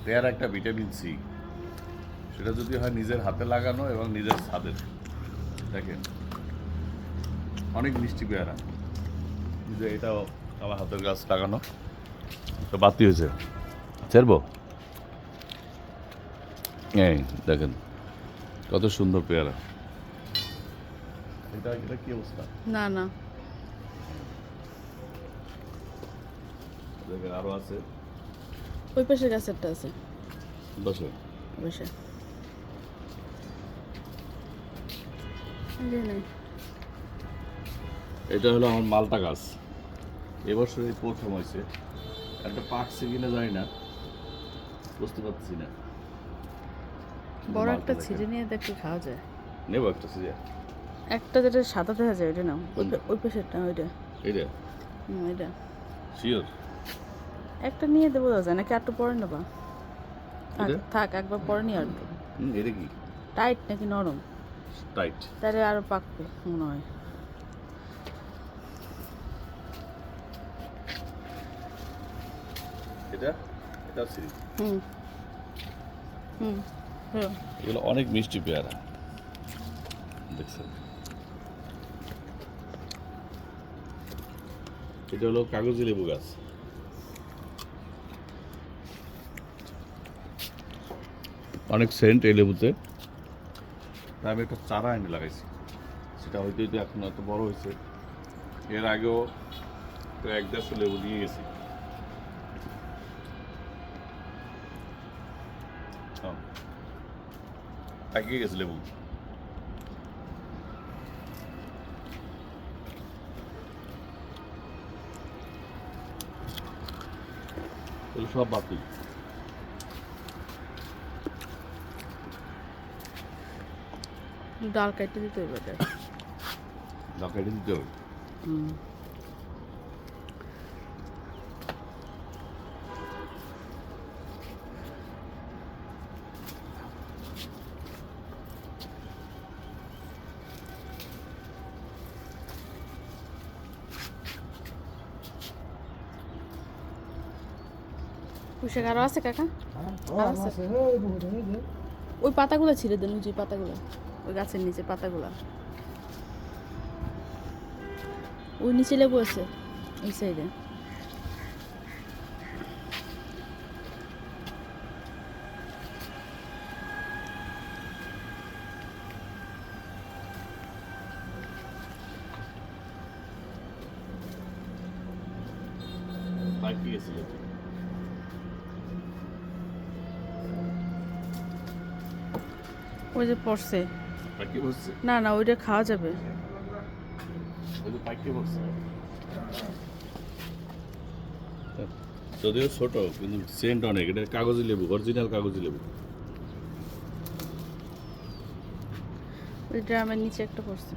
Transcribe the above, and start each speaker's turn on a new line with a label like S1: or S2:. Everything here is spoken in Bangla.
S1: পেয়ারা একটা ভিটামিন সি, সেটা যদি হয় নিজের হাতে লাগানো এবং নিজের ছাদের। দেখেন অনেক মিষ্টি পেয়ারা, যে এটাও আমার হাতের গাছ লাগানো, তো বাতি হয়েছে ছেড়বো। এই দেখেন কত সুন্দর পেয়ারা। এটা এটা কি অবস্থা?
S2: না না,
S1: দেখেন আরো আছে,
S2: ওই পাশের গাছেরটা আছে
S1: বসে।
S2: বসে। এই যে নাই।
S1: এটা হলো আমার মালটা গাছ, এবছর এই প্রথম হয়েছে। একটা পাকছে কিনা জানি না, বুঝতে পারছি না।
S2: বড়
S1: মালটা
S2: একটা
S1: দেখেন।
S2: ছিঁড়ে নিয়ে দেখতে খাওয়া যায়।
S1: নেবো একটা সিজা।
S2: একটা যেটা সাদা দেখা যায় ওইটা নাও, ওই পাশেরটা ওইটা।
S1: এইটা
S2: ওইটা
S1: শিওর?
S2: একটা নিয়ে দেবো যায় নাকি আরটু পরে নেবা? থাক
S1: এটা?
S2: থাক, একবার পরে নিয়ে আরটু।
S1: এটা কি
S2: টাইট নাকি নরম?
S1: টাইট?
S2: তাহলে আরো পাকবে মনে হয়।
S1: এটা এটা সিরি।
S2: হুম হুম হ্যাঁ।
S1: এগুলো অনেক মিষ্টি পেয়ারা, দেখছেন? এটা হলো কাগজি লেবু গাছ। অনেক সেন্ট এই লেবুতে। তাই আমি একটা চারা এনে লাগাইছি, সেটা হইতে হইতে এখন এত বড় হয়েছে। এর আগেও প্রায় 1-1.5 লেবু দিয়ে গেছি। পাকিয়ে গেছে লেবু। এগুলো সব বাতিল।
S2: ডাল কাটতে দিতে হবে এটা।
S1: লাগাই দিতে হবে।
S2: হুম। পুষে আরো আছে কাকা? আরো আছে? ওই পাতাগুলো ছিঁড়ে দেন, ওই যে পাতাগুলো, ওই গাছের নিচে পাতাগুলো। ওই নিচে লেবু আছে ওই সাইডে।
S1: পাকিয়ে গেছে লেবু।
S2: ওই যে পড়ছে।
S1: পাকিয়ে বসছে,
S2: না না, ওইটা খাওয়া যাবে।
S1: ওই যে পাকিয়ে বসছে। যদিও ছোট কিন্তু সেন্ট অনেক। এটা কাগজি লেবু, অরিজিনাল কাগজি লেবু।
S2: ওই ড্রামের নিচে একটা পড়ছে।